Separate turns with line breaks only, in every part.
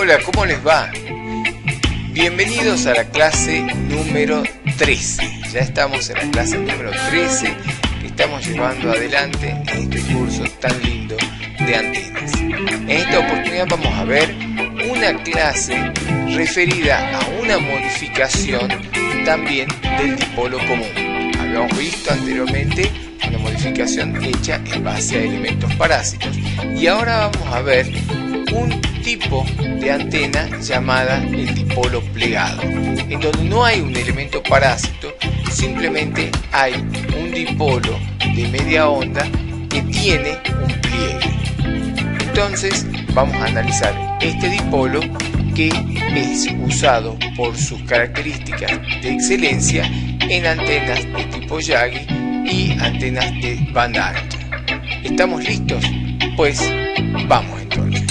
Hola, ¿cómo les va? Bienvenidos a la clase número 13. Ya estamos en la clase número 13 que estamos llevando adelante en este curso tan lindo de antenas. En esta oportunidad vamos a ver una clase referida a una modificación también del dipolo común. Habíamos visto anteriormente una modificación hecha en base a elementos parásitos y ahora vamos a ver un tipo de antena llamada el dipolo plegado, en donde no hay un elemento parásito, simplemente hay un dipolo de media onda que tiene un pliegue. Entonces vamos a analizar este dipolo, que es usado por sus características de excelencia en antenas de tipo Yagi y antenas de banda ancha. ¿Estamos listos? Pues vamos entonces.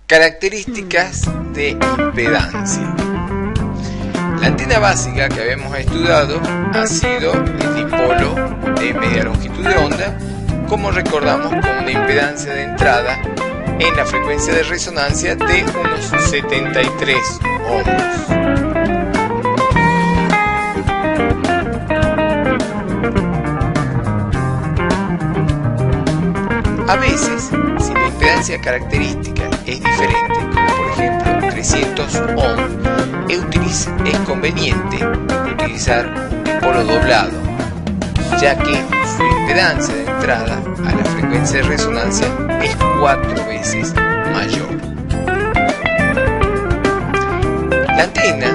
Características de impedancia. La antena básica que habíamos estudiado ha sido el dipolo de media longitud de onda, como recordamos, con una impedancia de entrada en la frecuencia de resonancia de unos 73 ohms. A veces, si la impedancia característica es diferente, como por ejemplo 300 ohms, es conveniente utilizar un dipolo doblado, ya que su impedancia de entrada a la frecuencia de resonancia es 4 veces mayor. La antena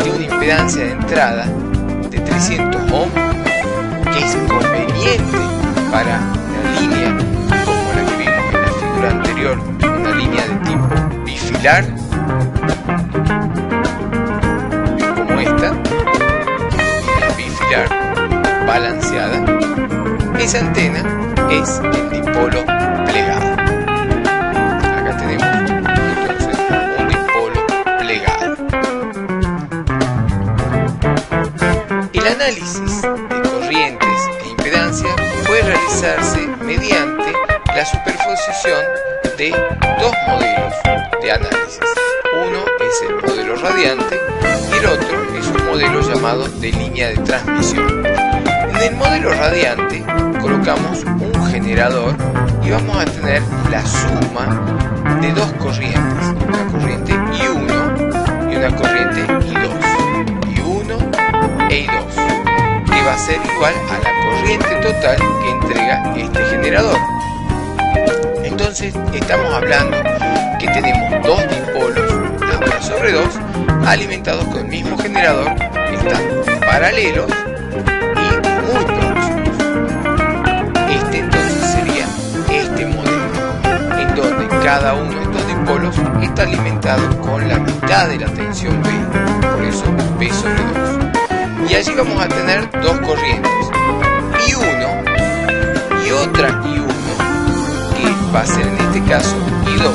tiene una impedancia de entrada de 300 ohms, que es conveniente para una línea como la que vimos en la figura anterior, una línea de tipo bifilar, como esta, una bifilar balanceada. Esa antena es el dipolo plegado. Acá tenemos entonces un dipolo plegado. El análisis de corrientes e impedancia puede realizarse mediante la superposición de dos modelos de análisis. Uno es el modelo radiante y el otro es un modelo llamado de línea de transmisión. En el modelo radiante colocamos un generador y vamos a tener la suma de dos corrientes, una corriente I1 y una corriente I2, I1 e I2, que va a ser igual a la corriente total que entrega este generador. Entonces estamos hablando que tenemos dos dipolos lambda sobre 2 alimentados con el mismo generador, que están paralelos y muy próximos. Este entonces sería este modelo, en donde cada uno de estos dipolos está alimentado con la mitad de la tensión B, por eso B sobre 2. Y allí vamos a tener dos corrientes, I1 y otra I1, que va a ser en este caso I2,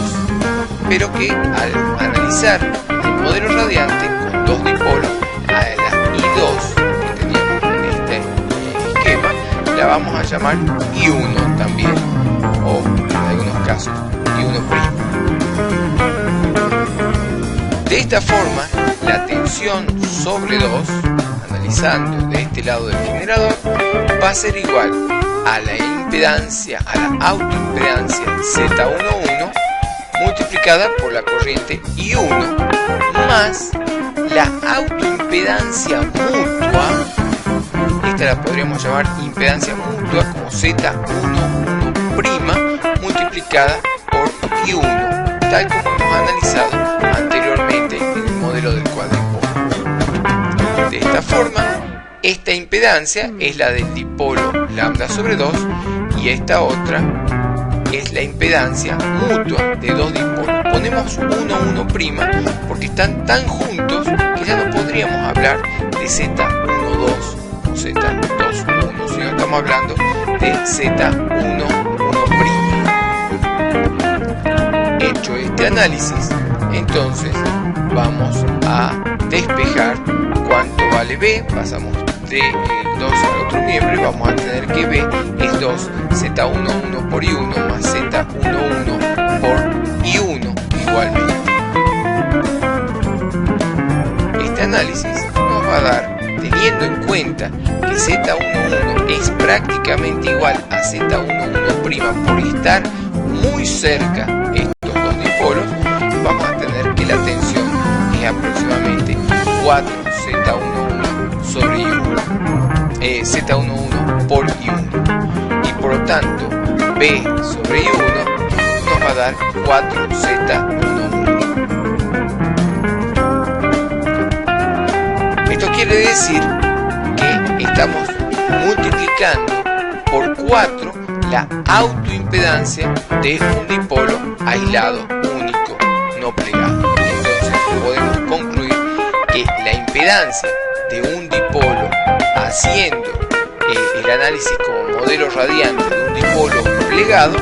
pero que al analizar el modelo radiante con dos dipolos, a la I2 que teníamos en este esquema la vamos a llamar I1 también, o en algunos casos I1'. De esta forma, la tensión sobre 2, analizando de este lado del generador, va a ser igual a la impedancia, a la autoimpedancia Z11 multiplicada por la corriente I1 más la autoimpedancia mutua. Esta la podríamos llamar impedancia mutua como Z11' multiplicada por I1, tal como hemos analizado anteriormente en el modelo del cuadripolo. De esta forma, esta impedancia es la del dipolo lambda sobre 2 y esta otra es la impedancia mutua de dos dipolos. Ponemos 1,1' porque están tan juntos que ya no podríamos hablar de Z12 o Z21, sino estamos hablando de Z11'. Hecho este análisis, entonces vamos a despejar cuánto vale B. Pasamos de 2 al otro miembro y vamos a tener que B es 2 Z11 por I1 más Z11 por cuenta que Z11 es prácticamente igual a Z11' por estar muy cerca estos dos dipolos, vamos a tener que la tensión es aproximadamente 4Z11 sobre I1, Z11 por I1, y por lo tanto B sobre I1 nos va a dar 4Z11. Esto quiere decir que estamos multiplicando por 4 la autoimpedancia de un dipolo aislado, único, no plegado. Entonces podemos concluir que la impedancia de un dipolo haciendo el análisis como modelo radiante de un dipolo plegado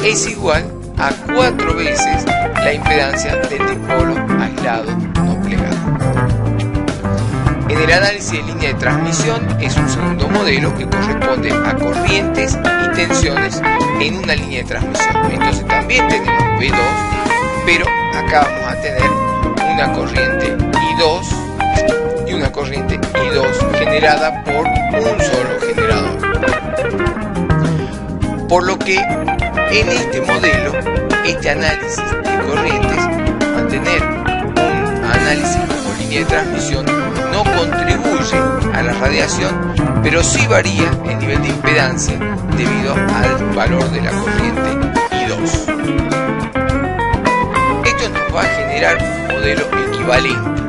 es igual a 4 veces la impedancia del dipolo aislado no plegado. En el análisis de línea de transmisión es un segundo modelo que corresponde a corrientes y tensiones en una línea de transmisión. Entonces también tenemos V2, pero acá vamos a tener una corriente I2 y una corriente I2 generada por un solo generador. Por lo que en este modelo, este análisis de corrientes, mantener un análisis como línea de transmisión, no contribuye a la radiación, pero sí varía el nivel de impedancia debido al valor de la corriente I2. Esto nos va a generar un modelo equivalente.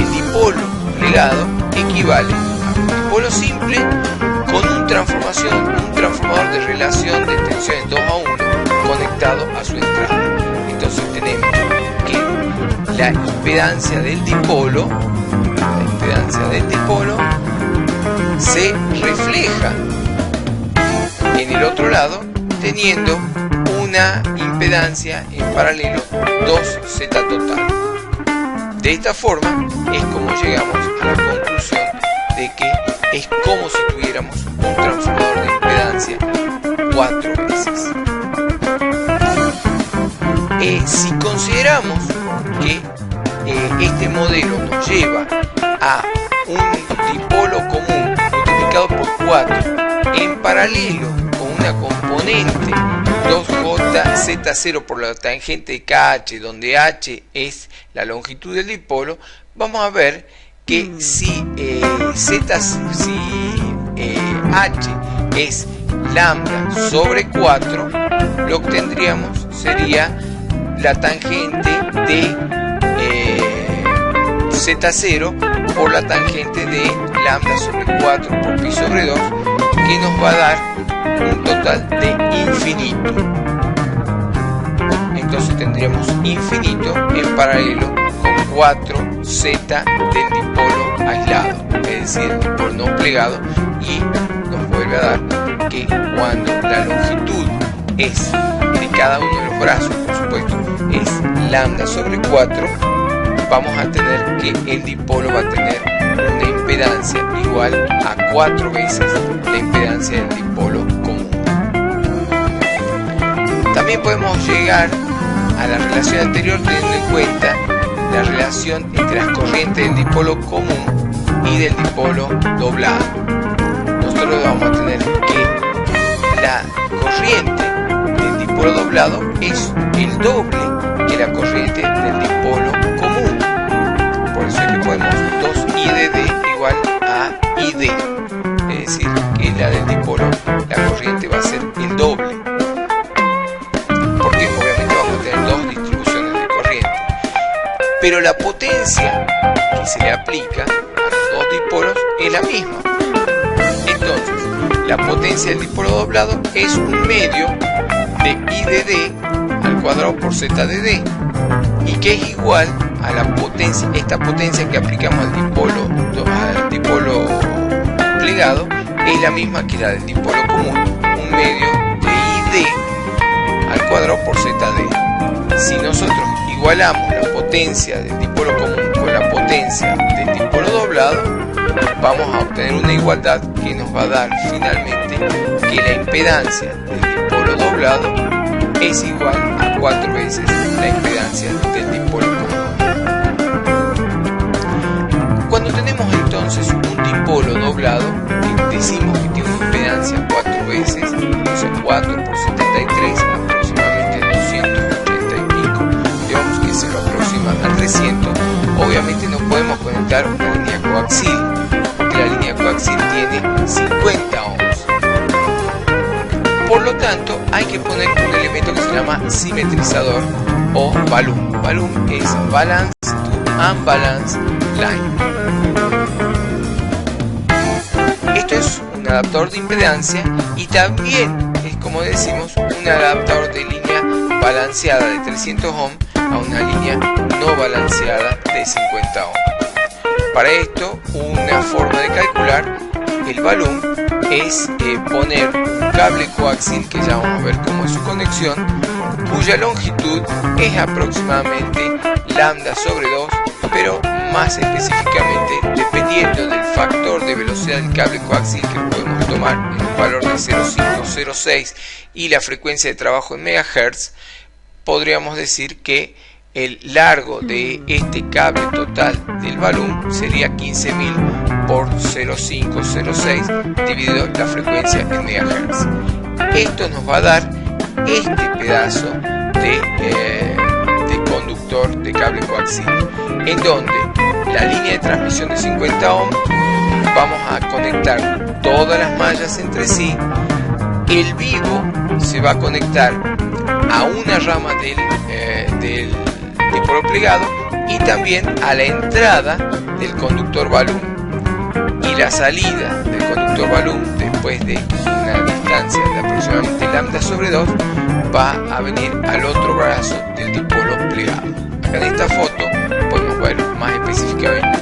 El dipolo plegado equivale a un dipolo simple con un transformador de relación de tensiones 2 a 1 conectado a su entrada. Entonces tenemos que la impedancia del dipolo se refleja en el otro lado teniendo una impedancia en paralelo 2Z total. De esta forma es como llegamos a la conclusión de que es como si tuviéramos un transformador de impedancia 4 veces. Si consideramos que este modelo nos lleva a un dipolo común multiplicado por 4 en paralelo con una componente 2JZ0 por la tangente de KH, donde H es la longitud del dipolo, vamos a ver que si H es lambda sobre 4, lo que obtendríamos sería la tangente de Z0 por la tangente de lambda sobre 4 por pi sobre 2, que nos va a dar un total de infinito. Entonces tendríamos infinito en paralelo con 4Z del dipolo aislado, es decir, el dipolo no plegado, y nos vuelve a dar que cuando la longitud es de cada uno de los brazos, por supuesto, es lambda sobre 4, vamos a tener que el dipolo va a tener una impedancia igual a 4 veces la impedancia del dipolo común. También podemos llegar a la relación anterior teniendo en cuenta la relación entre las corrientes del dipolo común y del dipolo doblado. Nosotros vamos a tener que la corriente del dipolo doblado es el doble que la corriente del dipolo común. Por eso es que ponemos 2IdD igual a ID. Es decir, que la del dipolo, la corriente va a ser el doble. Porque obviamente vamos a tener dos distribuciones de corriente. Pero la potencia que se le aplica a los dos dipolos es la misma. Entonces, la potencia del dipolo doblado es un medio de IdD al cuadrado por ZdD, y que es igual a la potencia, esta potencia que aplicamos al dipolo plegado es la misma que la del dipolo común, un medio de ID al cuadrado por ZD. Si nosotros igualamos la potencia del dipolo común con la potencia del dipolo doblado, vamos a obtener una igualdad que nos va a dar finalmente que la impedancia del dipolo doblado es igual a 4 veces la impedancia del dipolo común. Cuando tenemos entonces un dipolo dipolo doblado, que decimos que tiene una impedancia 4 veces, o sea 4 por 73, aproximadamente 280 y pico, digamos que se lo aproxima a 300, obviamente no podemos conectar una línea coaxil, porque la línea coaxil tiene 50 ohms. Por lo tanto, hay que poner un elemento que se llama simetrizador o balloon. Balloon es balance to unbalance line. Esto es un adaptador de impedancia y también es, como decimos, un adaptador de línea balanceada de 300 ohms a una línea no balanceada de 50 ohms. Para esto, una forma de calcular el balloon es poner un cable coaxil, que ya vamos a ver cómo es su conexión, cuya longitud es aproximadamente lambda sobre 2, pero más específicamente, dependiendo del factor de velocidad del cable coaxil, que lo podemos tomar en un valor de 0,506 y la frecuencia de trabajo en megahertz, podríamos decir que el largo de este cable total del balloon sería 15.000 por 0,506 dividido la frecuencia en megahertz. Esto nos va a dar este pedazo de conductor de cable coaxil, en donde la línea de transmisión de 50 ohms vamos a conectar todas las mallas entre sí. El vivo se va a conectar a una rama del dipolo plegado y también a la entrada del conductor balloon, y la salida del conductor balloon, después de una distancia de aproximadamente lambda sobre 2, va a venir al otro brazo del dipolo plegado. Acá en esta foto podemos ver más específicamente,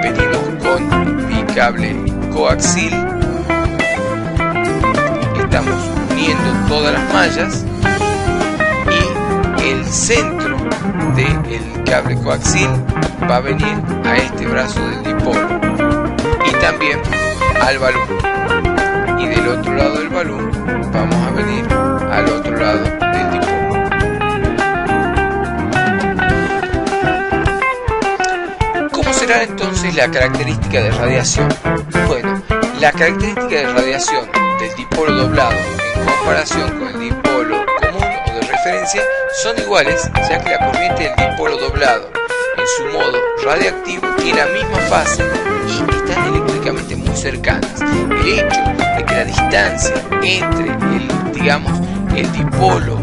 venimos con mi cable coaxil, estamos uniendo todas las mallas y el centro del cable coaxil va a venir a este brazo del dipolo y también al balloon, y del otro lado del balloon vamos a venir al otro lado del dipolo. ¿Cómo será entonces la característica de radiación? Bueno, la característica de radiación del dipolo doblado en comparación con el dipolo común o de referencia son iguales, ya que la corriente del dipolo doblado en su modo radioactivo tiene la misma fase y están eléctricamente muy cercanas. El hecho de que la distancia entre el dipolo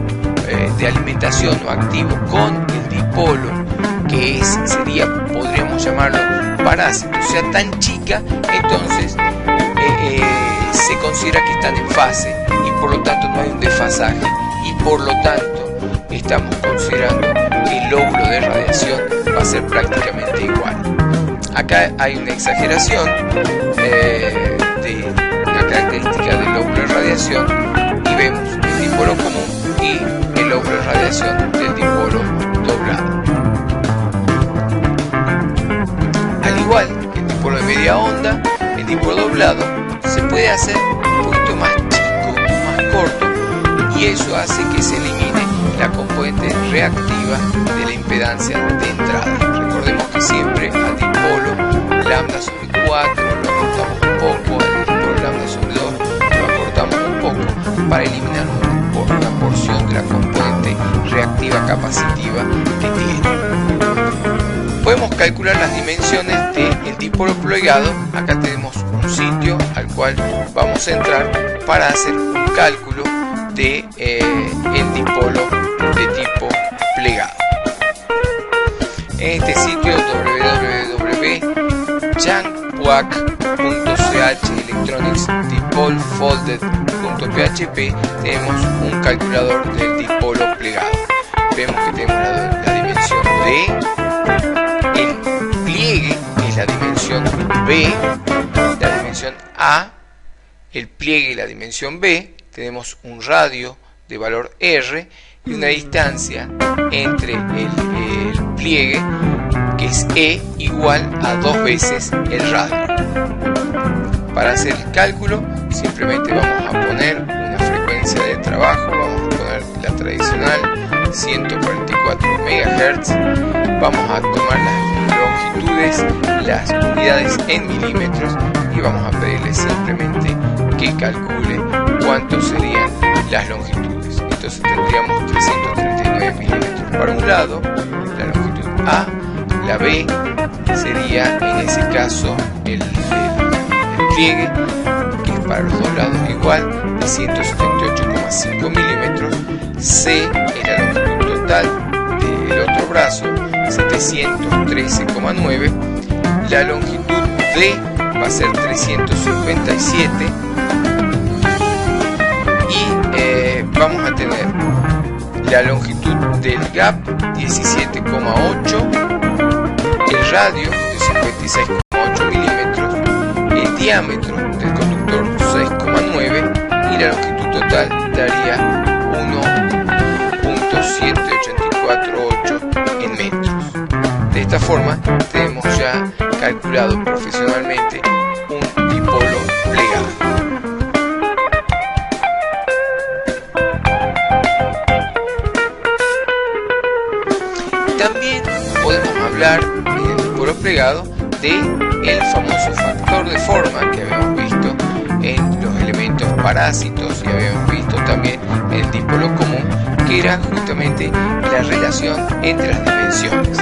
de alimentación o activo con el dipolo que podríamos llamarlo parásito, sea tan chica, entonces se considera que están en fase y por lo tanto no hay un desfasaje, y por lo tanto estamos considerando que el lóbulo de radiación va a ser prácticamente igual. Acá hay una exageración de la característica del lóbulo de radiación y vemos el dipolo común y el lóbulo de radiación del dipolo doblado. Al igual que el dipolo de media onda, el dipolo doblado se puede hacer un poquito más chico, más corto, y eso hace que se elimine la componente reactiva de la impedancia de entrada. Recordemos que siempre al dipolo lambda sobre 4 lo acortamos un poco, al dipolo lambda sobre 2 lo acortamos un poco para eliminar una porción de la componente reactiva capacitiva que tiene. Podemos calcular las dimensiones del dipolo plegado. Acá tenemos un sitio al cual vamos a entrar para hacer un cálculo de el dipolo de tipo plegado. En este sitio www.janpuac.ch electronics dipolfolded.php tenemos un calculador del dipolo plegado. Vemos que tenemos la dimensión D, el pliegue que es la dimensión B, la dimensión A, el pliegue y la dimensión B. Tenemos un radio de valor R y una distancia entre el pliegue, que es E, igual a 2 veces el radio. Para hacer el cálculo simplemente vamos a poner una frecuencia de trabajo, vamos a poner la tradicional 144 MHz, vamos a tomar las longitudes, las unidades en milímetros y vamos a pedirle simplemente que calcule cuántos serían las longitudes. Entonces tendríamos 339 milímetros para un lado, la longitud A, la B sería en ese caso el pliegue, que es para los dos lados igual, de 178,5 milímetros, C es la longitud total del otro brazo, 713,9, la longitud D va a ser 357 y vamos a tener la longitud del gap 17,8, el radio de 56,8 milímetros, el diámetro del conductor 6,9 y la longitud total daría 1.7848 en metros. De esta forma tenemos ya calculado profesionalmente un dipolo plegado. También podemos hablar en el dipolo plegado de el famoso factor de forma que habíamos visto en los elementos parásitos y habíamos visto también en el dipolo común, que era justamente la relación entre las dimensiones.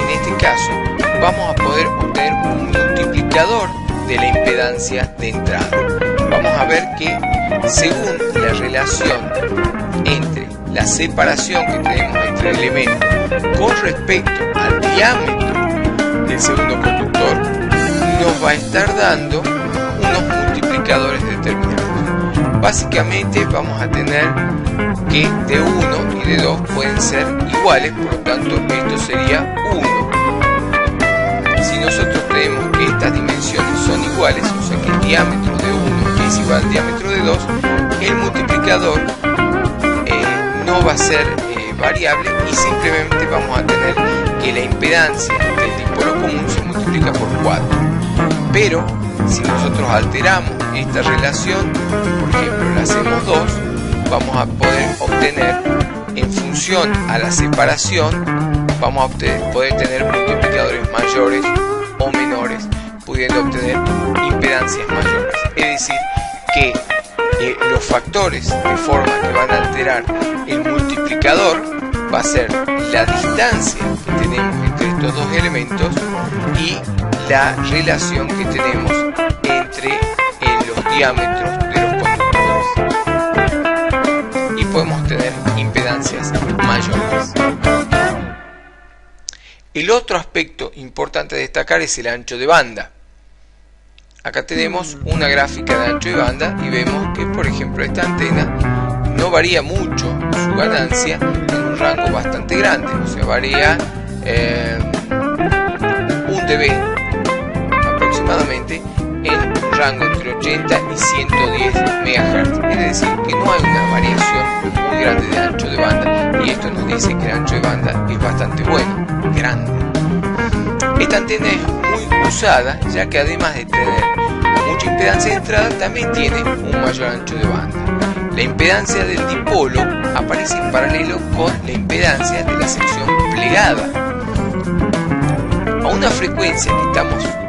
En este caso vamos a poder obtener un multiplicador de la impedancia de entrada. Vamos a ver que según la relación entre la separación que tenemos entre elementos con respecto al diámetro del segundo conductor, nos va a estar dando unos multiplicadores determinados. Básicamente vamos a tener que de 1 y de 2 pueden ser iguales, por lo tanto esto sería 1. Si nosotros tenemos que estas dimensiones son iguales, o sea que el diámetro de 1 es igual al diámetro de 2, el multiplicador no va a ser variable y simplemente vamos a tener que la impedancia del dipolo común se multiplica por 4. Pero si nosotros alteramos esta relación, por ejemplo la hacemos 2, vamos a poder obtener en función a la separación, vamos a poder tener multiplicadores mayores o menores, pudiendo obtener impedancias mayores. Es decir, que los factores de forma que van a alterar el multiplicador va a ser la distancia que tenemos entre estos dos elementos y la relación que tenemos entre los diámetros de los conductores, y podemos tener impedancias mayores. El otro aspecto importante a destacar es el ancho de banda. Acá tenemos una gráfica de ancho de banda y vemos que, por ejemplo, esta antena no varía mucho su ganancia en un rango bastante grande, o sea, varía 1 dB aproximadamente en un rango entre 80 y 110 MHz, es decir, que no hay una variación muy grande de ancho de banda, y esto nos dice que el ancho de banda es bastante bueno, grande. Esta antena es muy usada, ya que además de tener mucha impedancia de entrada, también tiene un mayor ancho de banda. La impedancia del dipolo aparece en paralelo con la impedancia de la sección plegada. A una frecuencia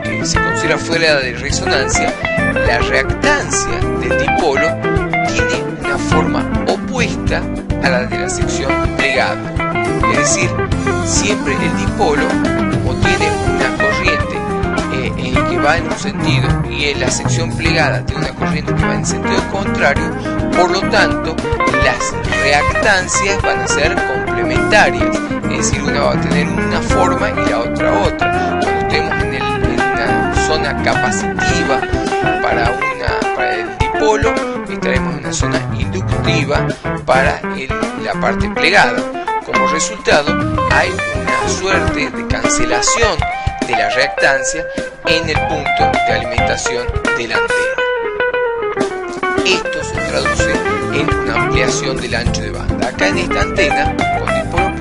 que se considera fuera de resonancia, la reactancia del dipolo tiene una forma opuesta a la de la sección plegada. Es decir, siempre el dipolo, como tiene una corriente que va en un sentido y en la sección plegada tiene una corriente que va en sentido contrario, por lo tanto las reactancias van a ser complementarias, es decir, una va a tener una forma y la otra otra. Cuando estemos en una zona capacitiva para el dipolo, estaremos en una zona inductiva para la parte plegada. Como resultado, hay una suerte de cancelación de la reactancia en el punto de alimentación de la antena. Esto se traduce en una ampliación del ancho de banda. Acá en esta antena con dipolo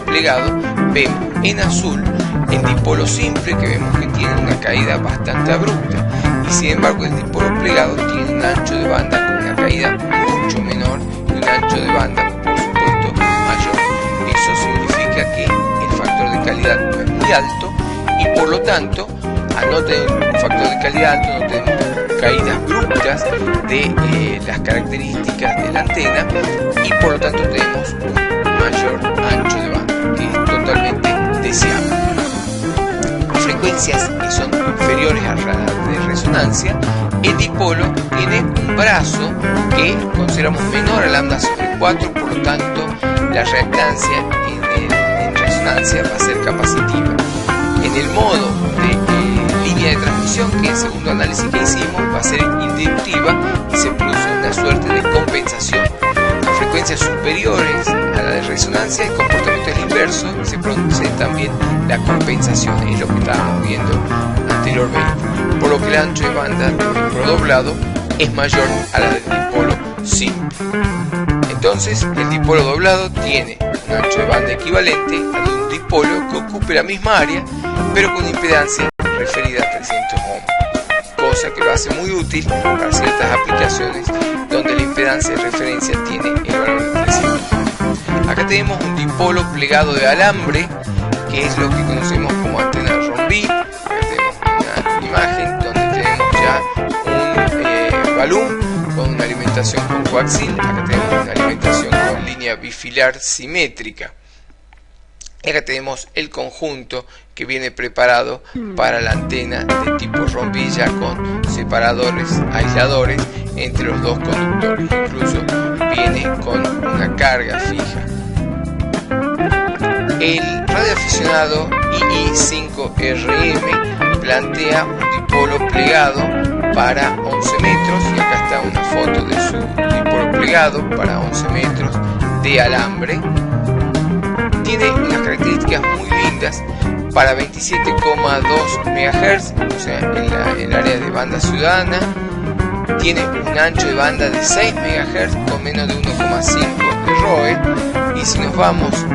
plegado vemos en azul el dipolo simple, que vemos que tiene una caída bastante abrupta, y sin embargo el dipolo plegado tiene un ancho de banda con una caída mucho menor y un ancho de banda, por supuesto, mayor. Eso significa que el factor de calidad no es muy alto y por lo tanto, al no tener un factor de calidad alto, no tenemos caídas bruscas de las características de la antena y por lo tanto tenemos un mayor ancho de banda, que es totalmente deseable. A frecuencias que son inferiores a la de resonancia, el dipolo tiene un brazo que consideramos menor a lambda sobre 4, por lo tanto la reactancia en resonancia va a ser capacitiva. En el modo de línea de transmisión, que es el segundo análisis que hicimos, va a ser inductiva y se produce una suerte de compensación. A frecuencias superiores a la de resonancia, el comportamiento es inverso y se produce también la compensación, es lo que estábamos viendo anteriormente, por lo que el ancho de banda del dipolo doblado es mayor a la del dipolo simple. Entonces, el dipolo doblado tiene un ancho de banda equivalente al de un dipolo que ocupe la misma área, pero con impedancia referida a 300 ohms, cosa que lo hace muy útil para ciertas aplicaciones donde la impedancia de referencia tiene el valor de 300. Acá tenemos un dipolo plegado de alambre, que es lo que conocemos como antena de Rombly. Acá tenemos una imagen donde tenemos ya un balón con una alimentación con coaxil. Acá tenemos una alimentación con línea bifilar simétrica. Acá tenemos el conjunto que viene preparado para la antena de tipo Rombly, ya con separadores, aisladores entre los dos conductores. Incluso viene con una carga fija. El radioaficionado II5RM plantea un dipolo plegado para 11 metros, y acá está una foto de su dipolo plegado para 11 metros de alambre. Tiene unas características muy lindas para 27,2 MHz, o sea, en el área de banda ciudadana. Tiene un ancho de banda de 6 MHz con menos de 1,5 de ROE, y si nos vamos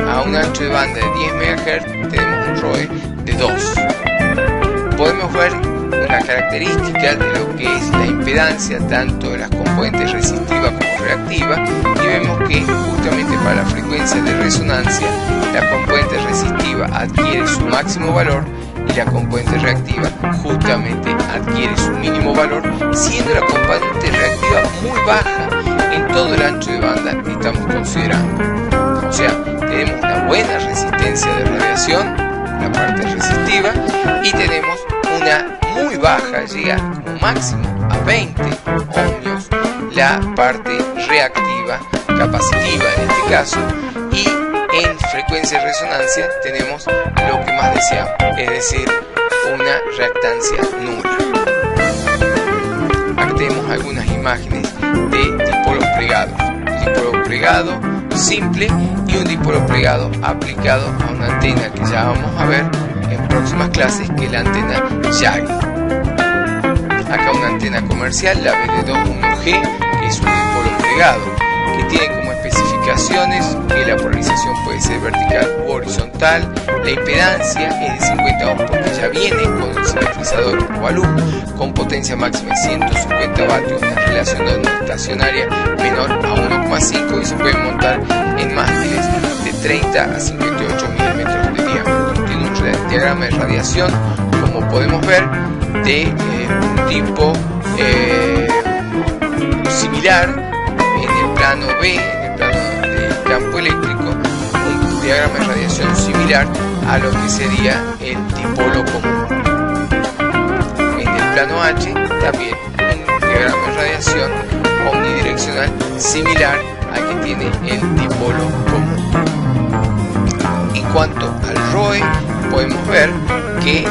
a un ancho de banda de 10 MHz tenemos un ROE de 2. Podemos ver una característica de lo que es la impedancia tanto de las componentes resistiva como reactiva, y vemos que justamente para la frecuencia de resonancia la componente resistiva adquiere su máximo valor y la componente reactiva justamente adquiere su mínimo valor, siendo la componente reactiva muy baja en todo el ancho de banda que estamos considerando. O sea, tenemos una buena resistencia de radiación, la parte resistiva, y tenemos una muy baja, llega como máximo a 20 ohmios, la parte reactiva, capacitiva en este caso, y en frecuencia de resonancia tenemos lo que más deseamos, es decir, una reactancia nula. Aquí tenemos algunas imágenes de dipolos plegados, un dipolo plegado simple y un dipolo plegado aplicado a una antena que ya vamos a ver en próximas clases, que es la antena Yagi. Acá una antena comercial, la BD21G, que es un dipolo plegado, que tiene como especificaciones que la polarización puede ser vertical u horizontal, la impedancia es de 50 ohms porque ya viene con el simetrizador Walum, con potencia máxima de 150 vatios, una relación de onda estacionaria menor a 1,5, y se pueden montar en mástiles de 30 a 58 milímetros de diámetro. Tiene un diagrama de radiación, como podemos ver, de un tipo similar en el plano B, en el plano del campo eléctrico, un diagrama de radiación similar a lo que sería el dipolo común. En el plano H también un diagrama de radiación omnidireccional similar al que tiene el dipolo común. En cuanto al ROE, podemos ver que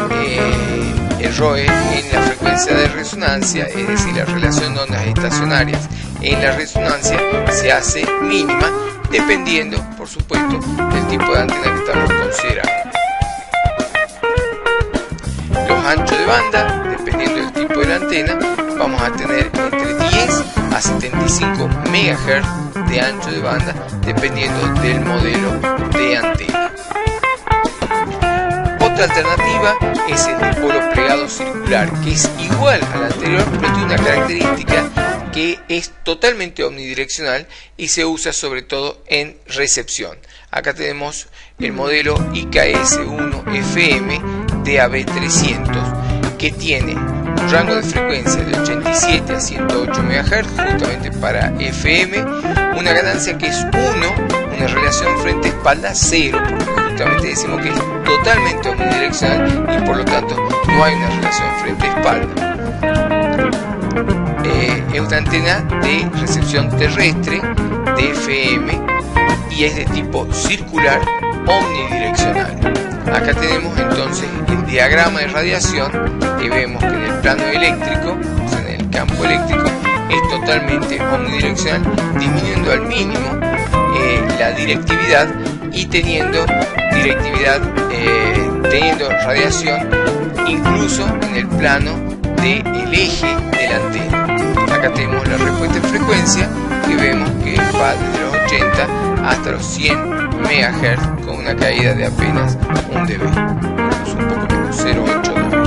el ROE en la frecuencia de resonancia, es decir, la relación de ondas estacionarias en la resonancia, se hace mínima dependiendo, por supuesto, del tipo de antena que estamos considerando. Los anchos de banda, dependiendo del tipo de la antena, vamos a tener entre 10 a 75 MHz de ancho de banda, dependiendo del modelo de antena. Otra alternativa es el dipolo plegado circular, que es igual al anterior, pero tiene una característica que es totalmente omnidireccional y se usa sobre todo en recepción. Acá tenemos el modelo IKS1FM, DAB300, que tiene un rango de frecuencia de 87 a 108 MHz, justamente para FM, una ganancia que es 1, una relación frente-espalda 0, porque justamente decimos que es totalmente omnidireccional y por lo tanto no hay una relación frente-espalda. Es una antena de recepción terrestre de FM y es de tipo circular omnidireccional. Acá tenemos entonces el diagrama de radiación, y vemos que en el plano eléctrico, o sea, en el campo eléctrico, es totalmente omnidireccional, disminuyendo al mínimo la directividad y teniendo radiación incluso en el plano del eje de la antena. Acá tenemos la respuesta en frecuencia, que vemos que va desde los 80 hasta los 100 MHz con una caída de apenas 1 dB, incluso un poco menos, 0,8 dB.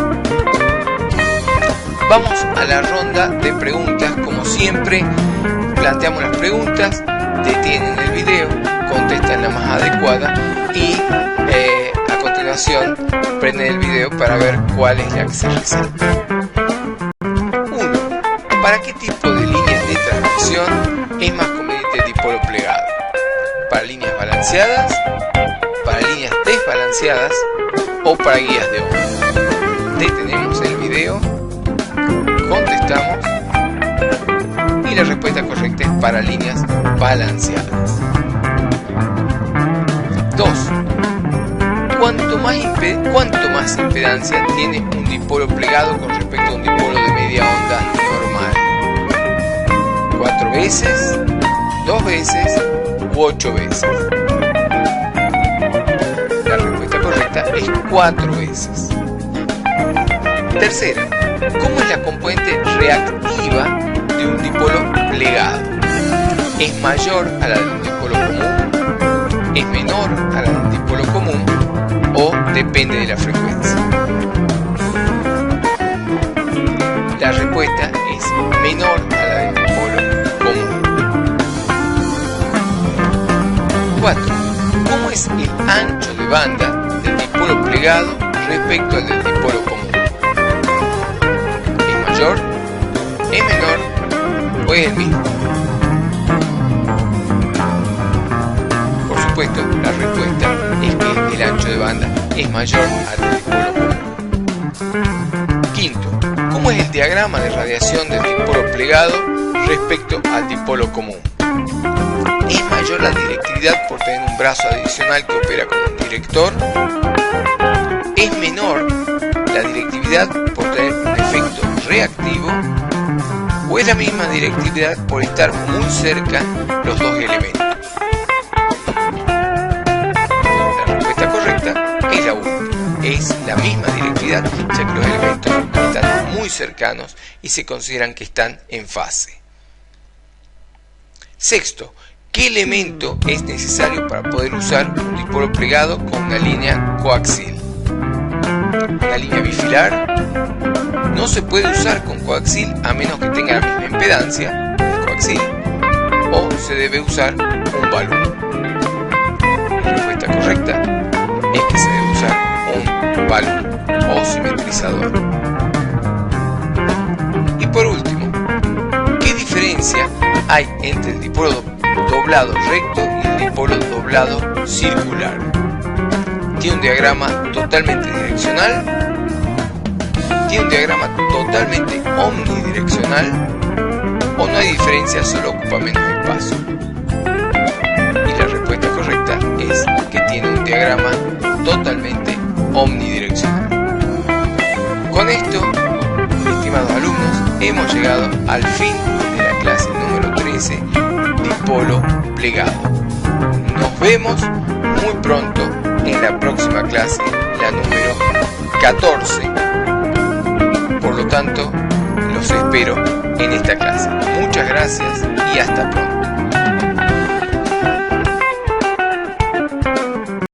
Vamos a la ronda de preguntas. Como siempre, planteamos las preguntas, detienen el video, contestan la más adecuada y a continuación prenden el video para ver cuál es la que se resalta. 1. ¿Para qué tipo de líneas de transmisión es más conveniente el dipolo plegado? ¿Para líneas balanceadas, para líneas desbalanceadas o para guías de onda? Detenemos el video, contestamos y la respuesta correcta es para líneas balanceadas. 2. ¿Cuánto más impedancia tiene un dipolo plegado con respecto a un dipolo de media onda normal? 4 veces, 2 veces u 8 veces. La respuesta correcta es 4 veces. Tercera, ¿cómo es la componente reactiva de un dipolo plegado? ¿Es mayor a la de un dipolo común? ¿Es menor a la de un dipolo común? ¿O depende de la frecuencia? La respuesta es menor a la del dipolo común. 4. ¿Cómo es el ancho de banda del dipolo plegado respecto al del dipolo común? ¿Es mayor? ¿Es menor? ¿O es el mismo? Por supuesto, la respuesta es que el ancho de banda es mayor al del dipolo común. Quinto, ¿cómo es el diagrama de radiación del dipolo plegado respecto al dipolo común? ¿Es mayor la directividad por tener un brazo adicional que opera como un director? ¿Es menor la directividad por tener un efecto reactivo? ¿O es la misma directividad por estar muy cerca los dos elementos? La respuesta correcta es la última. Es la misma directividad, ya que los elementos están muy cercanos y se consideran que están en fase. Sexto, ¿qué elemento es necesario para poder usar un dipolo plegado con una línea coaxil? ¿Una línea bifilar? No se puede usar con coaxil a menos que tenga la misma impedancia, el coaxil, o se debe usar un balón. La respuesta correcta es que se debe usar un balón o simetrizador. Y por último, ¿qué diferencia hay entre el dipolo doblado recto y el dipolo doblado circular? ¿Tiene un diagrama totalmente direccional? ¿Tiene un diagrama totalmente omnidireccional? ¿O no hay diferencia, solo ocupa menos espacio? Y la respuesta correcta es que tiene un diagrama totalmente omnidireccional. Con esto, estimados alumnos, hemos llegado al fin de la clase número 13, dipolo plegado. Nos vemos muy pronto en la próxima clase, la número 14. Por lo tanto, los espero en esta clase. Muchas gracias y hasta pronto.